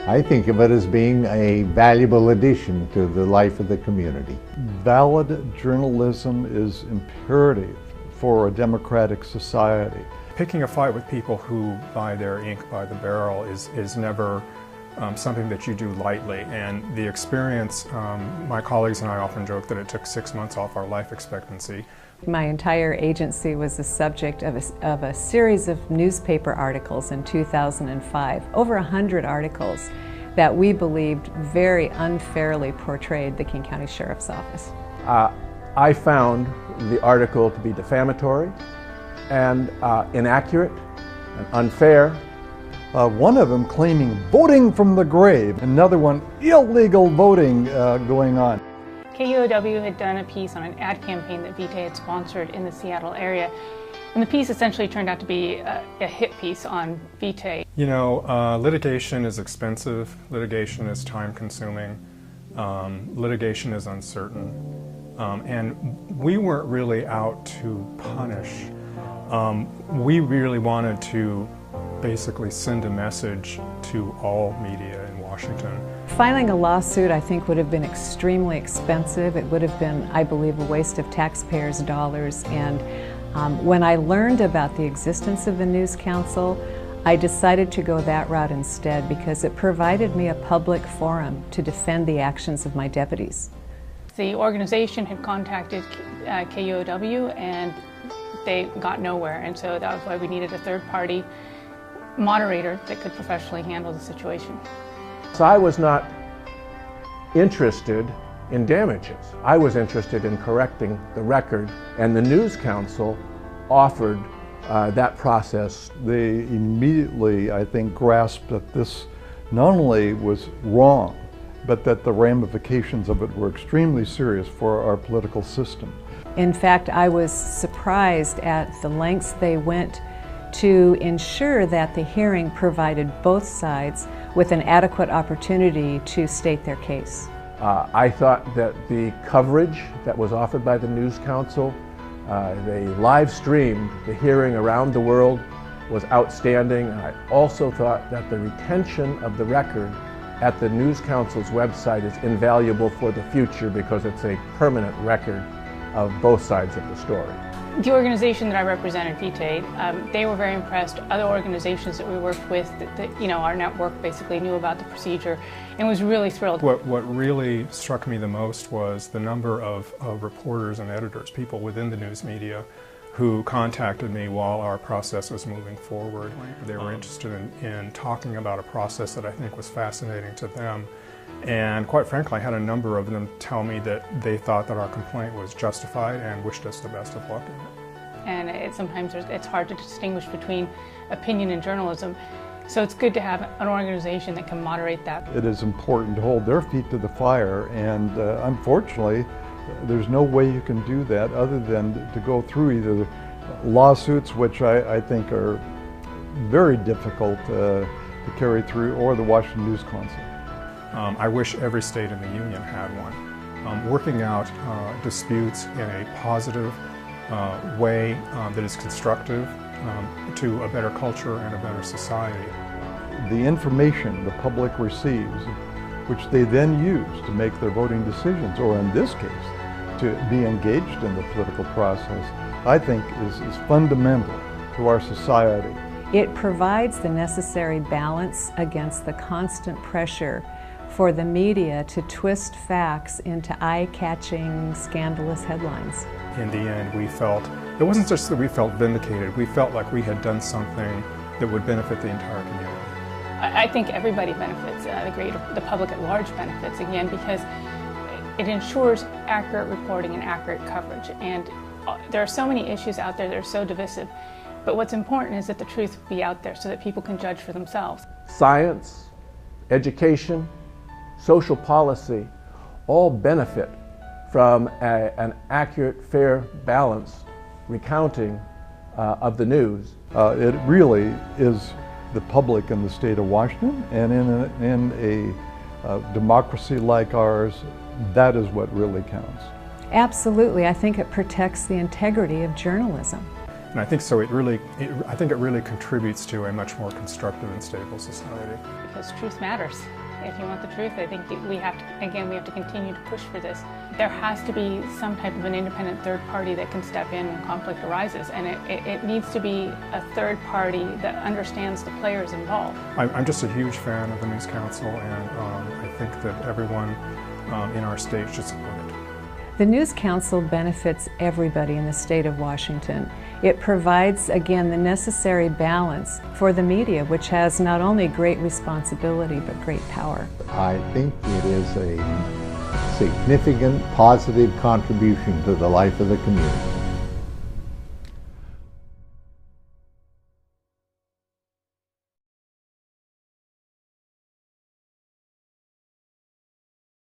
I think of it as being a valuable addition to the life of the community. Valid journalism is imperative for a democratic society. Picking a fight with people who buy their ink by the barrel is never something that you do lightly. And the experience, my colleagues and I often joke that it took 6 months off our life expectancy. My entire agency was the subject of a series of newspaper articles in 2005, over 100 articles that we believed very unfairly portrayed the King County Sheriff's Office. I found the article to be defamatory and inaccurate and unfair. One of them claiming voting from the grave, another one illegal voting going on. KUOW had done a piece on an ad campaign that Vitae had sponsored in the Seattle area. And the piece essentially turned out to be a hit piece on Vitae. You know, litigation is expensive, litigation is time-consuming, litigation is uncertain, and we weren't really out to punish. We really wanted to basically send a message to all media in Washington. Filing a lawsuit, I think, would have been extremely expensive. It would have been, I believe, a waste of taxpayers' dollars. And when I learned about the existence of the News Council, I decided to go that route instead because it provided me a public forum to defend the actions of my deputies. The organization had contacted KUOW and they got nowhere, and so that was why we needed a third-party moderator that could professionally handle the situation. So I was not interested in damages. I was interested in correcting the record, and the News Council offered that process. They immediately, I think, grasped that this not only was wrong, but that the ramifications of it were extremely serious for our political system. In fact, I was surprised at the lengths they went to ensure that the hearing provided both sides with an adequate opportunity to state their case. I thought that the coverage that was offered by the News Council, they live streamed the hearing around the world, was outstanding. I also thought that the retention of the record at the News Council's website is invaluable for the future because it's a permanent record of both sides of the story. The organization that I represented, Vitae, they were very impressed. Other organizations that we worked with, our network basically knew about the procedure and was really thrilled. What really struck me the most was the number of reporters and editors, people within the news media, who contacted me while our process was moving forward. They were interested in talking about a process that I think was fascinating to them. And quite frankly, I had a number of them tell me that they thought that our complaint was justified and wished us the best of luck in it. And sometimes it's hard to distinguish between opinion and journalism. So it's good to have an organization that can moderate that. It is important to hold their feet to the fire, and unfortunately, there's no way you can do that other than to go through either lawsuits, which I think are very difficult to carry through, or the Washington News Council. I wish every state in the union had one. Working out disputes in a positive way that is constructive to a better culture and a better society. The information the public receives, which they then use to make their voting decisions, or in this case, to be engaged in the political process, I think is fundamental to our society. It provides the necessary balance against the constant pressure for the media to twist facts into eye-catching, scandalous headlines. In the end, we felt, it wasn't just that we felt vindicated, we felt like we had done something that would benefit the entire community. I think everybody benefits, the public at large benefits, again, because it ensures accurate reporting and accurate coverage. And there are so many issues out there that are so divisive, but what's important is that the truth be out there so that people can judge for themselves. Science, education, social policy all benefit from an accurate, fair, balanced recounting of the news. It really is the public in the state of Washington, and in a democracy like ours, that is what really counts. Absolutely. I think it protects the integrity of journalism. And I think so. I think it really contributes to a much more constructive and stable society. Because truth matters. If you want the truth, I think we have to continue to push for this. There has to be some type of an independent third party that can step in when conflict arises, and it needs to be a third party that understands the players involved. I'm just a huge fan of the News Council, and I think that everyone in our state should support it. The News Council benefits everybody in the state of Washington. It provides, again, the necessary balance for the media, which has not only great responsibility but great power. I think it is a significant positive contribution to the life of the community.